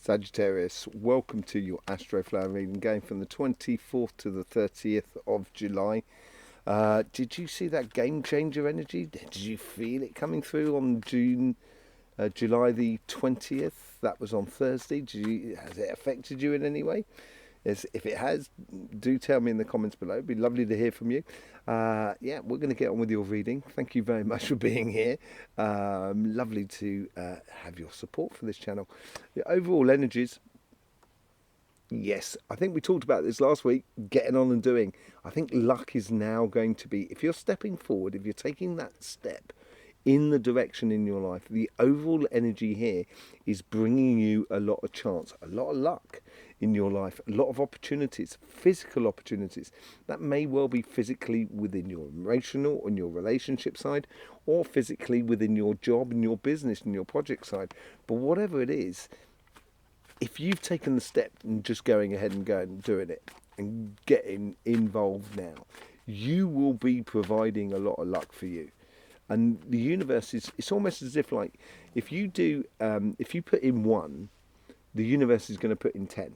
Sagittarius, welcome to your Astroflower reading, going from the 24th to the 30th of July. Did you see that game changer energy? Did you feel it coming through on July the 20th? That was on Thursday. Has it affected you in any way? Yes, if it has, do tell me in the comments below. It'd be lovely to hear from you. Yeah, we're going to get on with your reading. Thank you very much for being here. Lovely to have your support for this channel. The overall energies, yes, I think we talked about this last week, getting on and doing. I think luck is now going to be, if you're stepping forward, if you're taking that step in the direction in your life, the overall energy here is bringing you a lot of chance, a lot of luck in your life, a lot of opportunities, physical opportunities. That may well be physically within your emotional and your relationship side, or physically within your job and your business and your project side. But whatever it is, if you've taken the step and just going ahead and going and doing it and getting involved now, you will be providing a lot of luck for you. And the universe is, it's almost as if, like, if you put in 1, the universe is going to put in 10.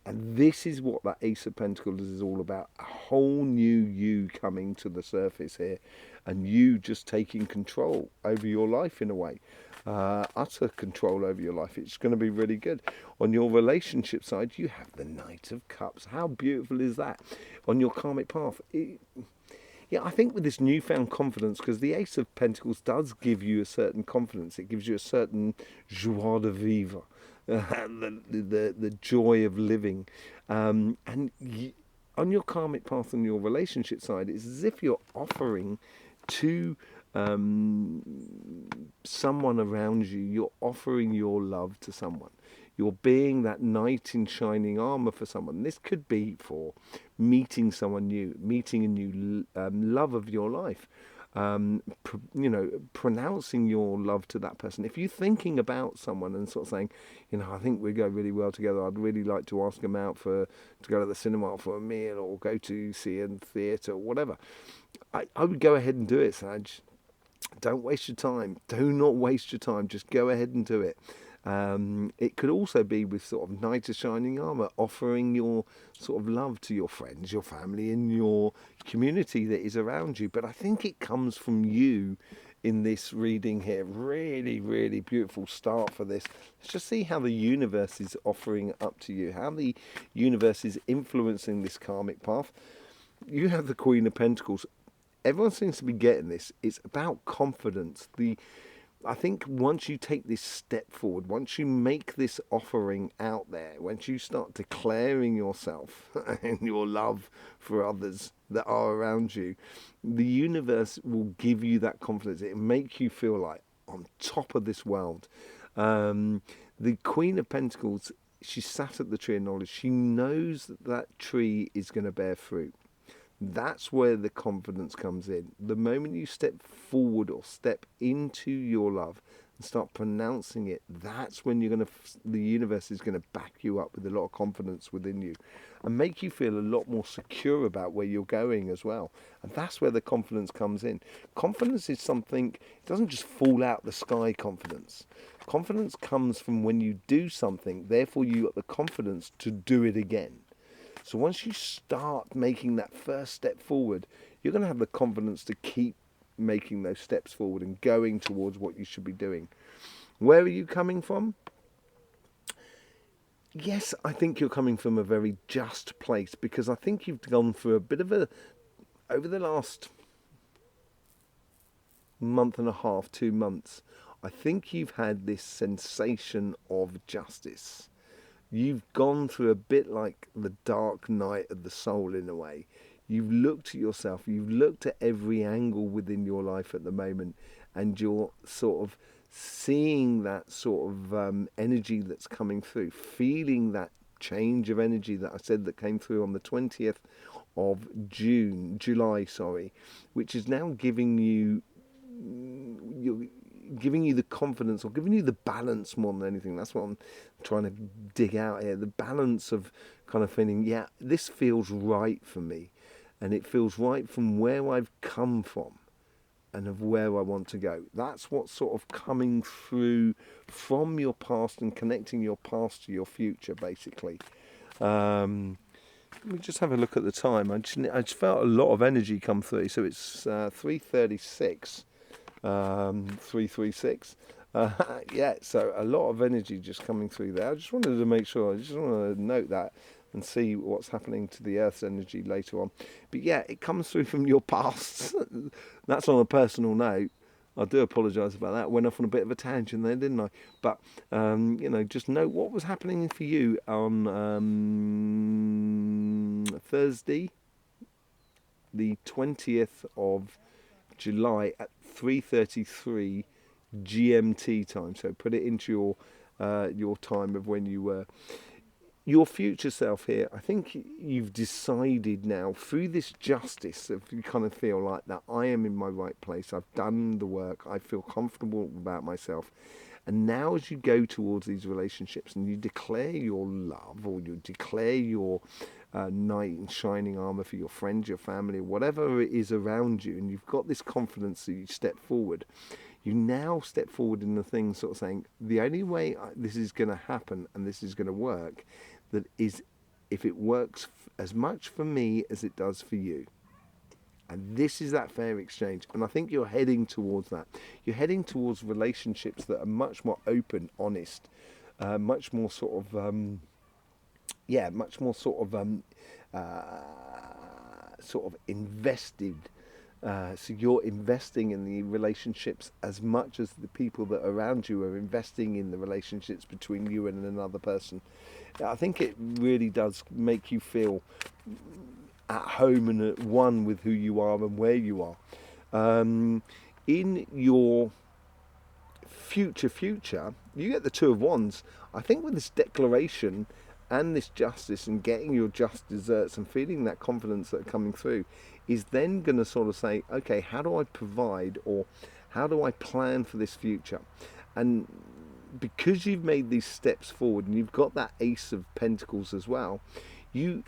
And this is what that Ace of Pentacles is all about. A whole new you coming to the surface here, and you just taking control over your life in a way. Utter control over your life. It's going to be really good. On your relationship side, you have the Knight of Cups. How beautiful is that? On your karmic path, yeah, I think with this newfound confidence, because the Ace of Pentacles does give you a certain confidence. It gives you a certain joie de vivre, the joy of living. On your karmic path and your relationship side, it's as if you're offering to someone around you, you're offering your love to someone. You're being that knight in shining armor for someone. This could be for meeting someone new, meeting a new love of your life. Pronouncing your love to that person. If you're thinking about someone and sort of saying, I think we go really well together, I'd really like to ask them out to go to the cinema for a meal or go to see a theatre or whatever, I would go ahead and do it, Sag. Don't waste your time. Do not waste your time. Just go ahead and do it. It could also be with sort of Knight of Shining Armour, offering your sort of love to your friends, your family, and your community that is around you. But I think it comes from you in this reading here. Really, really beautiful start for this. Let's just see how the universe is offering up to you, how the universe is influencing this karmic path. You have the Queen of Pentacles. Everyone seems to be getting this. It's about confidence. I think once you take this step forward, once you make this offering out there, once you start declaring yourself and your love for others that are around you, the universe will give you that confidence. It will make you feel like on top of this world. The Queen of Pentacles, she sat at the tree of knowledge. She knows that that tree is going to bear fruit. That's where the confidence comes in. The moment you step forward or step into your love and start pronouncing it, that's when the universe is going to back you up with a lot of confidence within you and make you feel a lot more secure about where you're going as well. And that's where the confidence comes in. Confidence is something, it doesn't just fall out the sky, confidence. Confidence comes from when you do something, therefore you got the confidence to do it again. So once you start making that first step forward, you're going to have the confidence to keep making those steps forward and going towards what you should be doing. Where are you coming from? Yes, I think you're coming from a very just place, because I think you've gone through a bit of over the last month and a half, 2 months, I think you've had this sensation of justice. You've gone through a bit like the dark night of the soul in a way. You've looked at yourself, you've looked at every angle within your life at the moment, and you're sort of seeing that sort of energy that's coming through, feeling that change of energy that I said that came through on the 20th of July, which is now giving you the confidence, or giving you the balance more than anything. That's what I'm trying to dig out here. The balance of kind of feeling, yeah, this feels right for me. And it feels right from where I've come from. and of where I want to go. That's what's sort of coming through from your past and connecting your past to your future, basically. Let me just have a look at the time. I just felt a lot of energy come through. So it's 3:36, 3:36. Yeah, so a lot of energy just coming through there. I just wanted to make sure, I just want to note that and see what's happening to the Earth's energy later on. But yeah, it comes through from your past. That's on a personal note. I do apologise about that. Went off on a bit of a tangent there, didn't I? But, just note what was happening for you on Thursday, the 20th of July at 3:33 GMT time. So put it into your time of when you were. Your future self here, I think you've decided now through this justice, if you kind of feel like that I am in my right place, I've done the work, I feel comfortable about myself. And now as you go towards these relationships and you declare your love, or you declare your knight in shining armour for your friends, your family, whatever it is around you, and you've got this confidence that you step forward, you now step forward in the thing sort of saying, the only way this is going to happen and this is going to work, that is if it works as much for me as it does for you. And this is that fair exchange. And I think you're heading towards that. You're heading towards relationships that are much more open, honest, much more sort of, sort of invested. So you're investing in the relationships as much as the people that are around you are investing in the relationships between you and another person. I think it really does make you feel at home and at one with who you are and where you are. In your future, you get the Two of Wands. I think with this declaration and this justice and getting your just desserts and feeling that confidence that are coming through is then going to sort of say, okay, how do I provide, or how do I plan for this future? And because you've made these steps forward and you've got that Ace of Pentacles as well,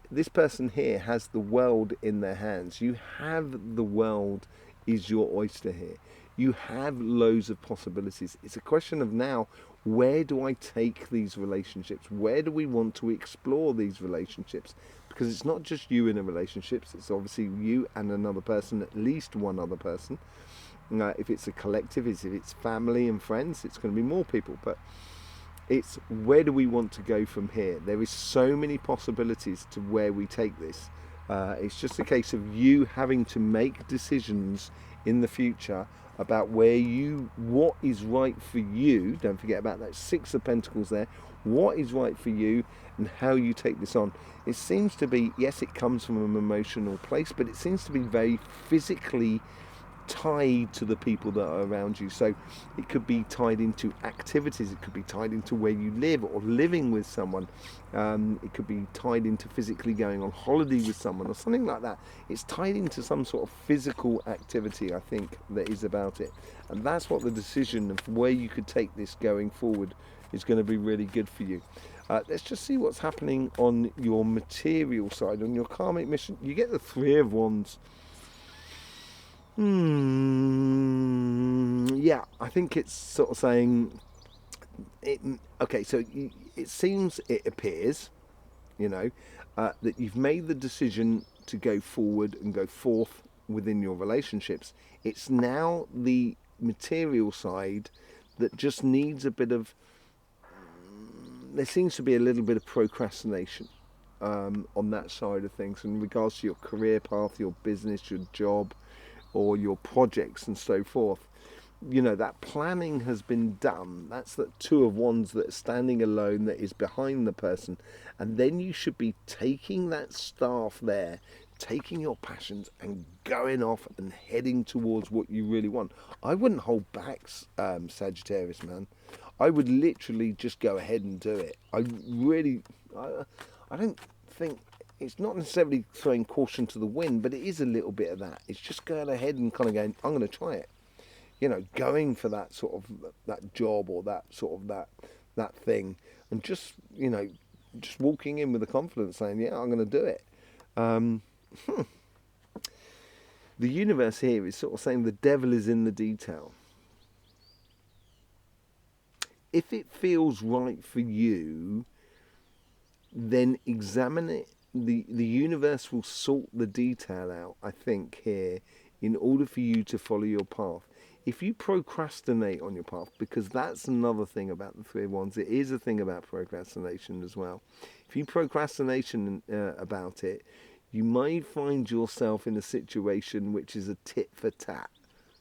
this person here has the world in their hands. You have the world is your oyster here. You have loads of possibilities. It's a question of now, where do I take these relationships? Where do we want to explore these relationships? Because it's not just you in a relationship, it's obviously you and another person, at least one other person. If it's a collective, if it's family and friends, it's going to be more people. But it's where do we want to go from here? There is so many possibilities to where we take this. It's just a case of you having to make decisions in the future about what is right for you. Don't forget about that Six of Pentacles there. What is right for you and how you take this on. It seems to be, yes, it comes from an emotional place, but it seems to be very physically tied to the people that are around you. So it could be tied into activities, it could be tied into where you live or living with someone, it could be tied into physically going on holiday with someone or something like that. It's tied into some sort of physical activity, I think, that is about it. And that's what the decision of where you could take this going forward is going to be really good for you. Let's just see what's happening on your material side. On your karmic mission, you get the Three of Wands. Yeah, I think it's sort of saying okay, so it appears, that you've made the decision to go forward and go forth within your relationships. It's now the material side that just needs a bit of, there seems to be a little bit of procrastination on that side of things in regards to your career path, your business, your job, or your projects and so forth. That planning has been done. That's the Two of Wands that is standing alone, that is behind the person. And then you should be taking that staff there, taking your passions and going off and heading towards what you really want. I wouldn't hold back, Sagittarius, man. I would literally just go ahead and do it. I don't think, it's not necessarily throwing caution to the wind, but it is a little bit of that. It's just going ahead and kind of going, I'm going to try it. Going for that sort of, that job or that sort of that thing. And just, just walking in with the confidence saying, yeah, I'm going to do it. the universe here is sort of saying the devil is in the detail. If it feels right for you, then examine it. The universe will sort the detail out, I think, here, in order for you to follow your path. If you procrastinate on your path, because that's another thing about the Three of Wands, it is a thing about procrastination as well. If you procrastination about it, you may find yourself in a situation which is a tit for tat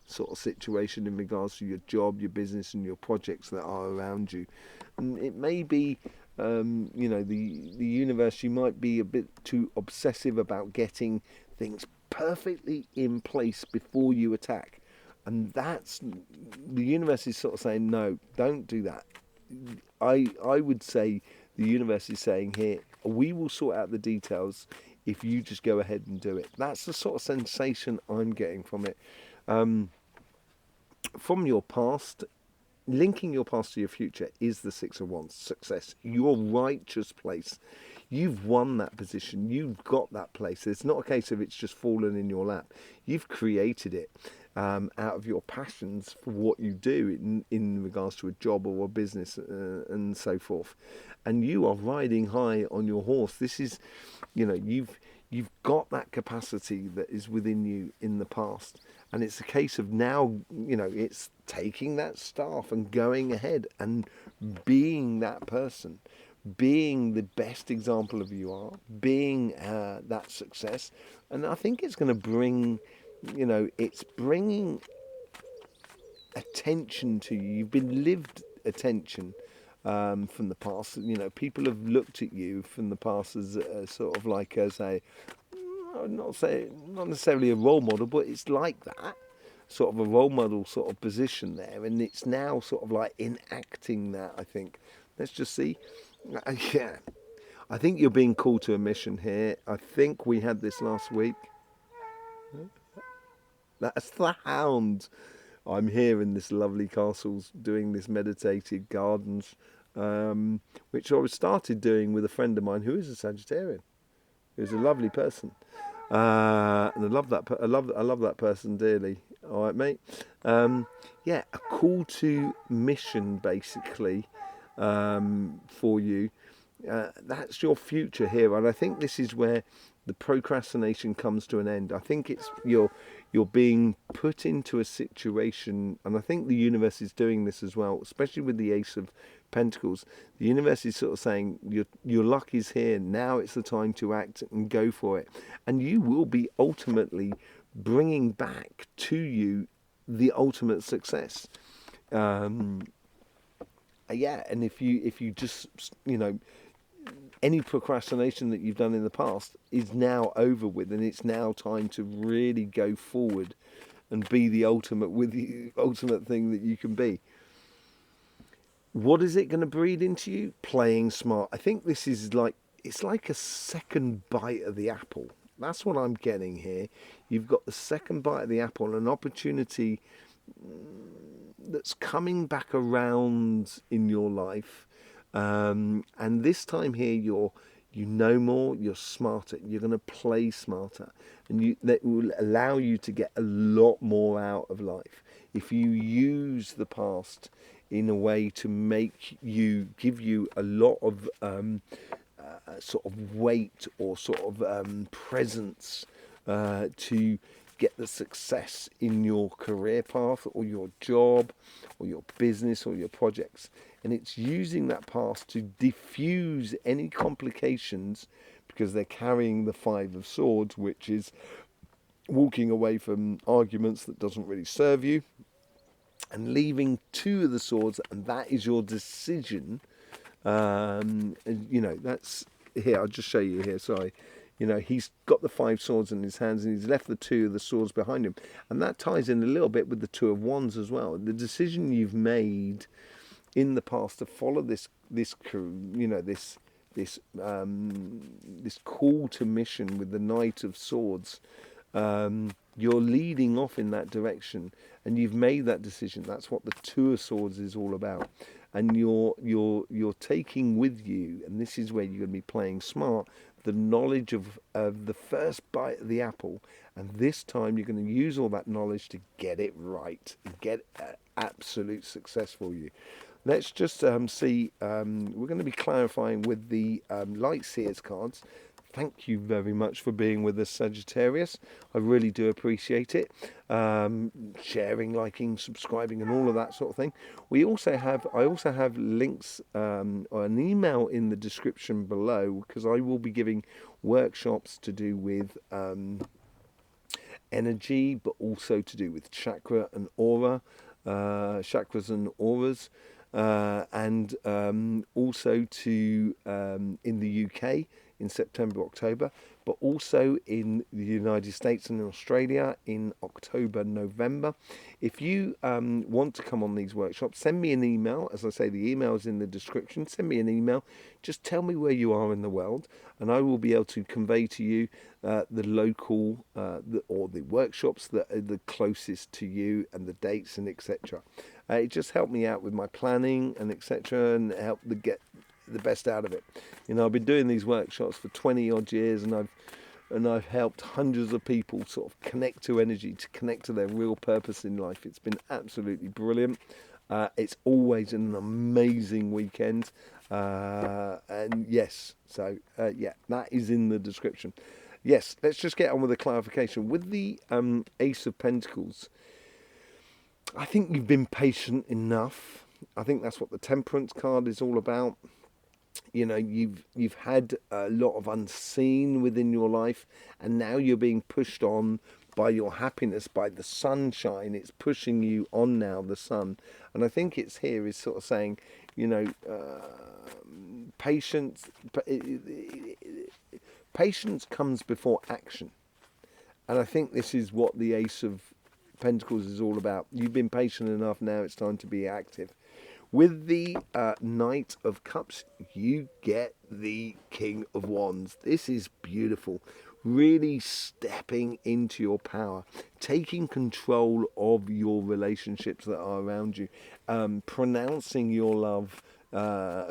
sort of situation in regards to your job, your business, and your projects that are around you. And it may be, the universe, you might be a bit too obsessive about getting things perfectly in place before you attack. And that's, the universe is sort of saying, no, don't do that. I would say the universe is saying here, we will sort out the details if you just go ahead and do it. That's the sort of sensation I'm getting from it. From your past, linking your past to your future is the Six of Wands, success, your righteous place. You've won that position. You've got that place. It's not a case of it's just fallen in your lap. You've created it out of your passions for what you do in regards to a job or a business and so forth. And you are riding high on your horse. This is, you've got that capacity that is within you in the past. And it's a case of now, it's taking that staff and going ahead and being that person, being the best example of who you are, being that success. And I think it's going to bring, it's bringing attention to you. You've been lived attention from the past. People have looked at you from the past as sort of like as a, not necessarily a role model, but it's like that sort of a role model sort of position there, and it's now sort of like enacting that. I think. Let's just see. Yeah, I think you're being called to a mission here. I think we had this last week. That's the hound. I'm here in this lovely castle doing this meditated gardens, which I started doing with a friend of mine who is a Sagittarian, who's a lovely person. And I love that. I love that person dearly. All right, mate. Yeah, a call to mission, basically, for you. That's your future here, and I think this is where the procrastination comes to an end. I think it's you're being put into a situation, and I think the universe is doing this as well, especially with the Ace of Pentacles. The universe is sort of saying your luck is here. Now it's the time to act and go for it, and you will be ultimately bringing back to you the ultimate success. Yeah, and if you just any procrastination that you've done in the past is now over with, and it's now time to really go forward and be the ultimate thing that you can be. What is it going to breed into you? Playing smart. I think this is like, it's like a second bite of the apple. That's what I'm getting here. You've got the second bite of the apple, an opportunity that's coming back around in your life. And this time here, you know more, you're smarter, you're going to play smarter, and that will allow you to get a lot more out of life if you use the past in a way to give you a lot of sort of weight or sort of presence to get the success in your career path or your job or your business or your projects. And it's using that past to diffuse any complications, because they're carrying the Five of Swords, which is walking away from arguments that doesn't really serve you, and leaving Two of the Swords, and that is your decision. That's here. I'll just show you here. Sorry. He's got the Five Swords in his hands, and he's left the Two of the Swords behind him, and that ties in a little bit with the Two of Wands as well. The decision you've made in the past to follow this call to mission with the Knight of Swords. You're leading off in that direction, and you've made that decision. That's what the Two of Swords is all about. and you're taking with you, and this is where you're going to be playing smart, the knowledge of the first bite of the apple, and this time you're going to use all that knowledge to get it right, get absolute success for you. Let's just see, we're going to be clarifying with the light seers cards. Thank you very much for being with us, Sagittarius. I really do appreciate it. Sharing, liking, subscribing, and all of that sort of thing. I also have links or an email in the description below, because I will be giving workshops to do with energy, but also to do with chakra and aura, chakras and auras. And also to in the UK in September, October, but also in the United States and Australia in October, November. If you want to come on these workshops, send me an email. As I say, the email is in the description. Send me an email. Just tell me where you are in the world, and I will be able to convey to you the local or the workshops that are the closest to you, and the dates and etc. It just helped me out with my planning and etc. and help to get the best out of it. You know, I've been doing these workshops for 20 odd years, and I've helped hundreds of people sort of connect to energy, to connect to their real purpose in life. It's been absolutely brilliant. It's always an amazing weekend. And yes, so yeah, that is in the description. Yes, let's just get on with the clarification. With the Ace of Pentacles, I think you've been patient enough. I think that's what the Temperance card is all about. You know, you've had a lot of unseen within your life, and now you're being pushed on by your happiness, by the sunshine. It's pushing you on now, the sun. And I think it's here is sort of saying, you know, patience comes before action. And I think this is what the Ace of Pentacles is all about. You've been patient enough, now it's time to be active. With the Knight of Cups, you get the King of Wands. This is beautiful. Really stepping into your power, taking control of your relationships that are around you, pronouncing your love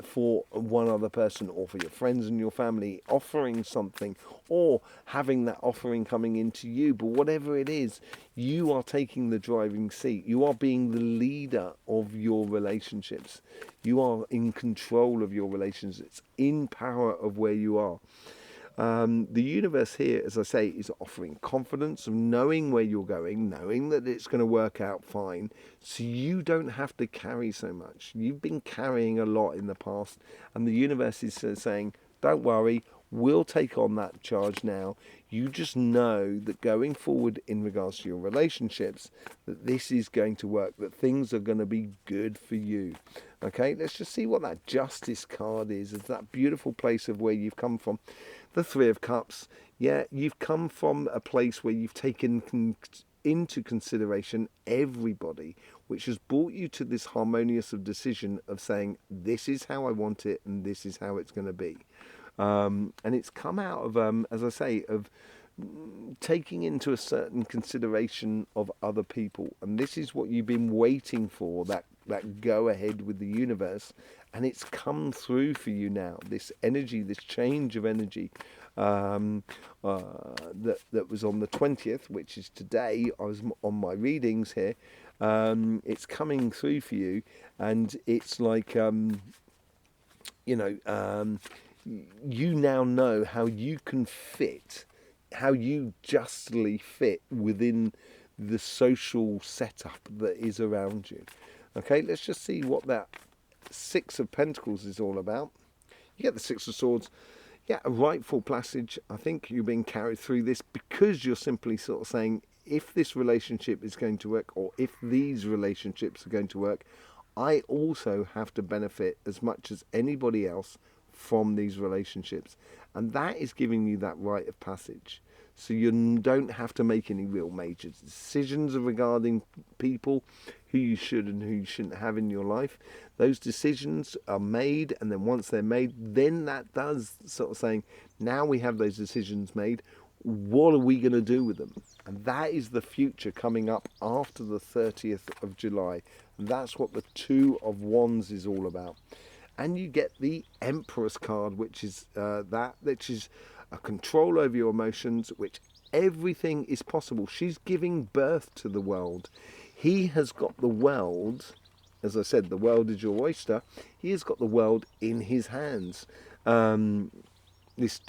for one other person, or for your friends and your family, offering something, or having that offering coming into you. But whatever it is, you are taking the driving seat. You are being the leader of your relationships. You are in control of your relationships, in power of where you are. The universe here, as I say, is offering confidence of knowing where you're going, knowing that it's going to work out fine, so you don't have to carry so much. You've been carrying a lot in the past, and the universe is saying, don't worry, we'll take on that charge now. You just know that going forward in regards to your relationships, that this is going to work, that things are going to be good for you. Okay, let's just see what that Justice card is. It's that beautiful place of where you've come from. The Three of Cups, yeah, you've come from a place where you've taken into consideration everybody, which has brought you to this harmonious of decision of saying, this is how I want it, and this is how it's going to be. And it's come out of, as I say, of taking into a certain consideration of other people. And this is what you've been waiting for, that go ahead with the universe. And it's come through for you now, this energy, this change of energy that was on the 20th, which is today. I was on my readings here. It's coming through for you, and it's like, you now know how you can fit, how you justly fit within the social setup that is around you. Okay, let's just see what that Six of Pentacles is all about. You get the Six of Swords. Yeah, a rightful passage. I think you're being carried through this because you're simply sort of saying, if this relationship is going to work, or if these relationships are going to work, I also have to benefit as much as anybody else from these relationships. And that is giving you that rite of passage. So you don't have to make any real major decisions regarding people, who you should and who you shouldn't have in your life. Those decisions are made, and then once they're made, then that does sort of saying, now we have those decisions made, what are we going to do with them? And that is the future coming up after the 30th of July. And that's what the Two of Wands is all about. And you get the Empress card, which is which is a control over your emotions, which everything is possible. She's giving birth to the world. He has got the world, as I said, the world is your oyster. He has got the world in his hands. This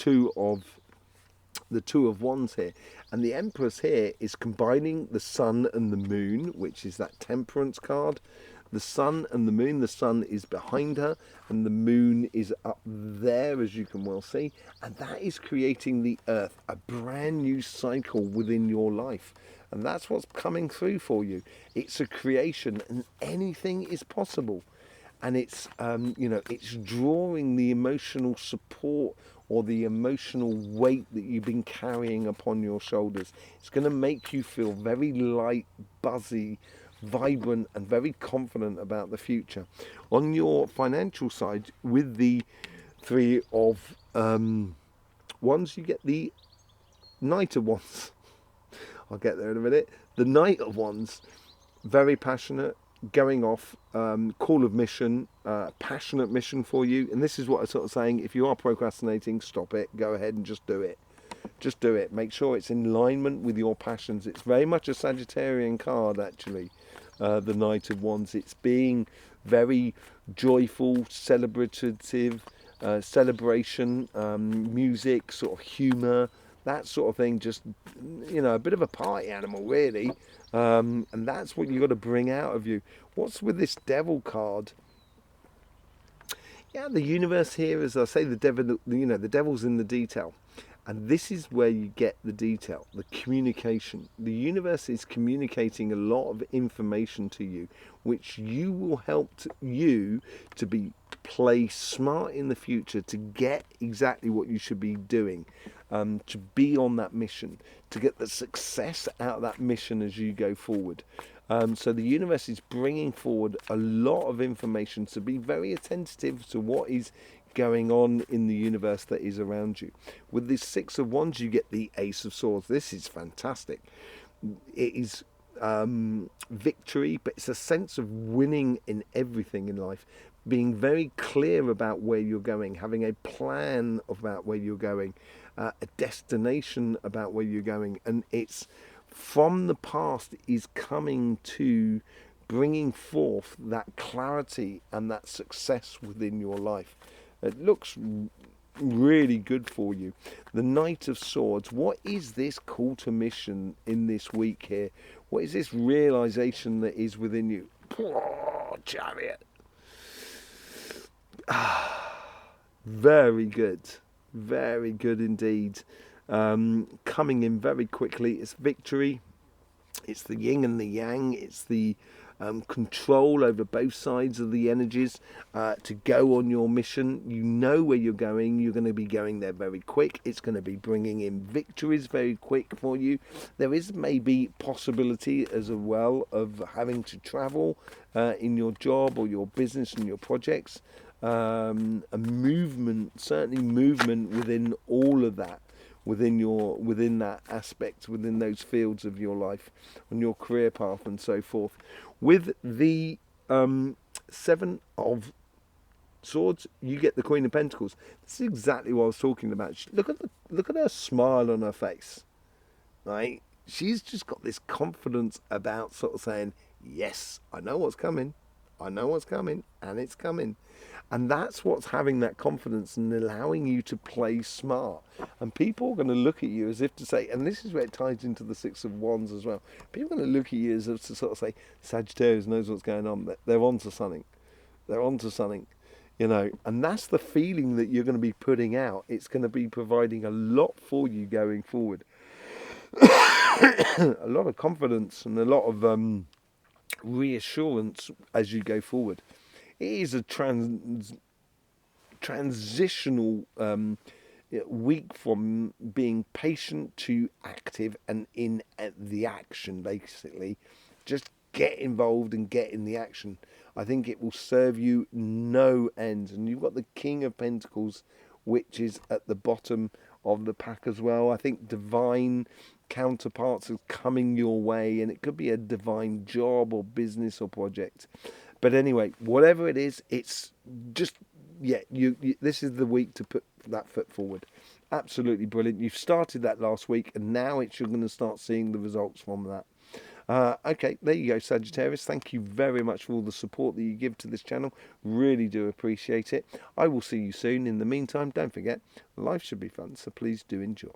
the Two of Wands here, and the Empress here is combining the Sun and the Moon, which is that Temperance card. The Sun and the Moon, the Sun is behind her and the Moon is up there, as you can well see, and that is creating the Earth, a brand new cycle within your life. And that's what's coming through for you. It's a creation, and anything is possible. And it's it's drawing the emotional support or the emotional weight that you've been carrying upon your shoulders. It's going to make you feel very light, buzzy, vibrant, and very confident about the future. On your financial side, with the Three of Wands, you get the Knight of Wands. I'll get there in a minute. The Knight of Wands, very passionate, going off, call of mission, passionate mission for you. And this is what I'm sort of saying, if you are procrastinating, stop it, go ahead and just do it. Just do it. Make sure it's in alignment with your passions. It's very much a Sagittarian card, actually, the Knight of Wands. It's being very joyful, celebrative, celebration, music, sort of humour, that sort of thing. Just, a bit of a party animal, really. And that's what you've got to bring out of you. What's with this Devil card? Yeah, the universe here, as I say, the devil, the devil's in the detail. And this is where you get the detail, the communication. The universe is communicating a lot of information to you, which you will help you to play smart in the future, to get exactly what you should be doing, to be on that mission, to get the success out of that mission as you go forward. So the universe is bringing forward a lot of information, so be very attentive to what is going on in the universe that is around you. With this Six of Wands, you get the Ace of Swords. This is fantastic. It is victory, but it's a sense of winning in everything in life, being very clear about where you're going, having a plan about where you're going, a destination about where you're going, and it's from the past is coming to bringing forth that clarity and that success within your life. It looks really good for you. The Knight of Swords, what is this call to mission in this week here? What is this realization that is within you? Oh, Chariot. Very good. Very good indeed. Coming in very quickly. It's victory. It's the yin and the yang. It's the control over both sides of the energies to go on your mission. You know where you're going. You're going to be going there very quick. It's going to be bringing in victories very quick for you. There is maybe possibility as well of having to travel in your job or your business and your projects. A movement, certainly movement within all of that. Within that aspect, within those fields of your life, on your career path and so forth. With the Seven of Swords, you get the Queen of Pentacles. This is exactly what I was talking about. Look at her smile on her face, right? She's just got this confidence about sort of saying, yes, I know what's coming. I know what's coming, and it's coming. And that's what's having that confidence and allowing you to play smart. And people are going to look at you as if to say, and this is where it ties into the Six of Wands as well. People are going to look at you as if to sort of say, Sagittarius knows what's going on. They're onto something. They're onto something, And that's the feeling that you're going to be putting out. It's going to be providing a lot for you going forward. A lot of confidence and a lot of reassurance as you go forward. It is a transitional week from being patient to active and in the action, basically. Just get involved and get in the action. I think it will serve you no end. And you've got the King of Pentacles, which is at the bottom of the pack as well. I think divine counterparts are coming your way, and it could be a divine job or business or project. But anyway, whatever it is, it's just, yeah, you this is the week to put that foot forward. Absolutely brilliant. You've started that last week, and now you're going to start seeing the results from that. Okay, there you go, Sagittarius. Thank you very much for all the support that you give to this channel. Really do appreciate it. I will see you soon. In the meantime, don't forget, life should be fun, so please do enjoy.